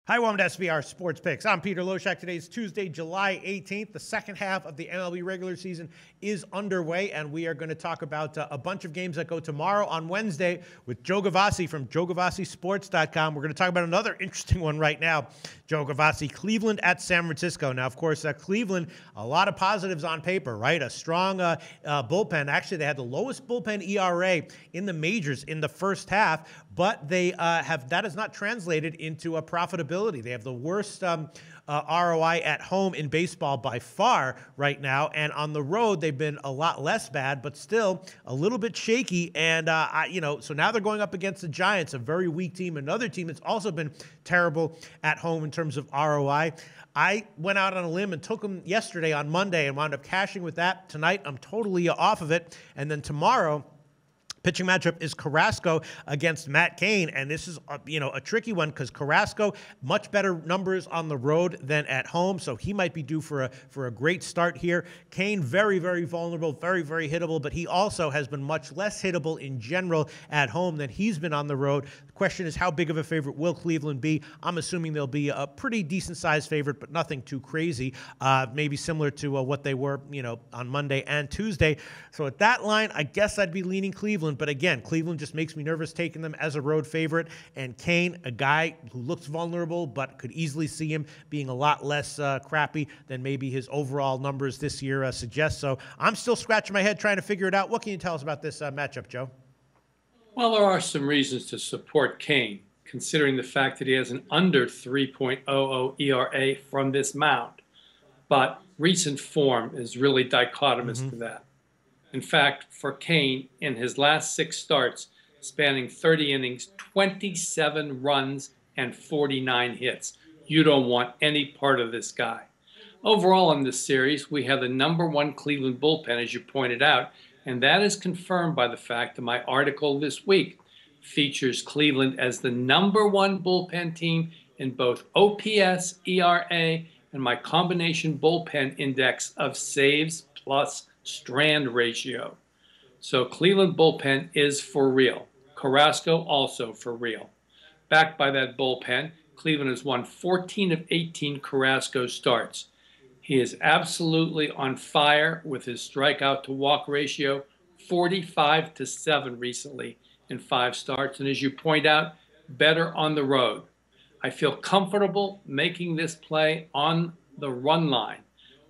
Hi, welcome to SBR Sports Picks. I'm Peter Loshak. Today is Tuesday, July 18th. The second half of the MLB regular season is underway, and we are going to talk about a bunch of games that go tomorrow on Wednesday with Joe Gavazzi from JoeGavazziSports.com. We're going to talk about another interesting one right now. Joe Gavazzi, Cleveland at San Francisco. Now, of course, Cleveland, a lot of positives on paper, right? A strong bullpen. Actually, they had the lowest bullpen ERA in the majors in the first half, but that has not translated into a profitability. They have the worst ROI at home in baseball by far right now, and on the road they've been a lot less bad, but still a little bit shaky. And so now they're going up against the Giants, a very weak team, another team that's also been terrible at home in terms of ROI. I went out on a limb and took them yesterday on Monday and wound up cashing with that. Tonight I'm totally off of it, and then tomorrow pitching matchup is Carrasco against Matt Cain, and this is a tricky one because Carrasco much better numbers on the road than at home, so he might be due for a great start here. Cain very, very vulnerable, very, very hittable, but he also has been much less hittable in general at home than he's been on the road. The question is, how big of a favorite will Cleveland be? I'm assuming they'll be a pretty decent-sized favorite, but nothing too crazy. Maybe similar to what they were, on Monday and Tuesday. So at that line, I guess I'd be leaning Cleveland. But again, Cleveland just makes me nervous taking them as a road favorite. And Cain, a guy who looks vulnerable, but could easily see him being a lot less crappy than maybe his overall numbers this year suggest. So I'm still scratching my head trying to figure it out. What can you tell us about this matchup, Joe? Well, there are some reasons to support Cain, considering the fact that he has an under 3.00 ERA from this mound. But recent form is really dichotomous to that. In fact, for Cain, in his last 6 starts, spanning 30 innings, 27 runs, and 49 hits. You don't want any part of this guy. Overall in this series, we have the #1 Cleveland bullpen, as you pointed out, and that is confirmed by the fact that my article this week features Cleveland as the #1 bullpen team in both OPS, ERA, and my combination bullpen index of saves plus strand ratio. So Cleveland bullpen is for real. Carrasco also for real. Backed by that bullpen, Cleveland has won 14 of 18 Carrasco starts. He is absolutely on fire with his strikeout to walk ratio, 45-7 recently in 5 starts. And as you point out, better on the road. I feel comfortable making this play on the run line,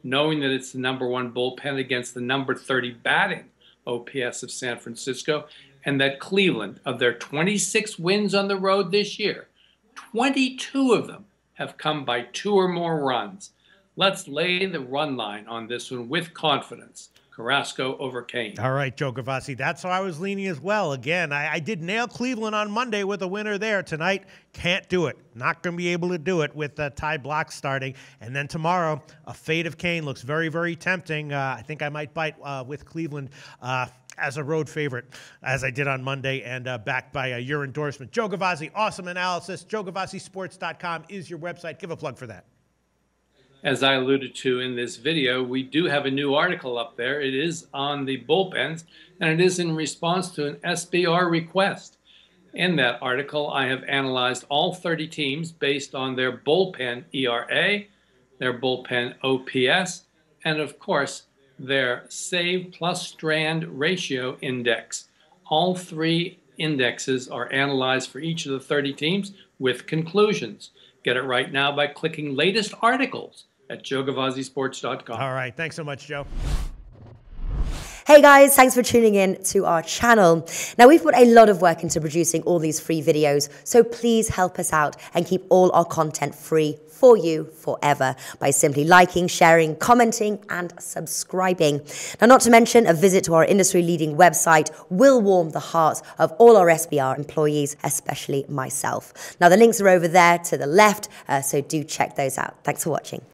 knowing that it's the #1 bullpen against the #30 batting OPS of San Francisco, and that Cleveland, of their 26 wins on the road this year, 22 of them have come by 2 or more runs. Let's lay the run line on this one with confidence. Carrasco over Cain. All right, Joe Gavazzi, that's how I was leaning as well. Again, I did nail Cleveland on Monday with a winner there. Tonight, can't do it. Not going to be able to do it with Ty Blach starting. And then tomorrow, a fade of Cain looks very, very tempting. I think I might bite with Cleveland as a road favorite, as I did on Monday, and backed by your endorsement. Joe Gavazzi, awesome analysis. JoeGavazziSports.com is your website. Give a plug for that. As I alluded to in this video, we do have a new article up there. It is on the bullpens, and it is in response to an SBR request. In that article, I have analyzed all 30 teams based on their bullpen ERA, their bullpen OPS, and of course, their save plus strand ratio index. All 3 indexes are analyzed for each of the 30 teams with conclusions. Get it right now by clicking latest articles at JoeGavazziSports.com. All right. Thanks so much, Joe. Hey guys, thanks for tuning in to our channel. Now, we've put a lot of work into producing all these free videos, so please help us out and keep all our content free for you forever by simply liking, sharing, commenting, and subscribing. Now, not to mention, a visit to our industry-leading website will warm the hearts of all our SBR employees, especially myself. Now, the links are over there to the left, so do check those out. Thanks for watching.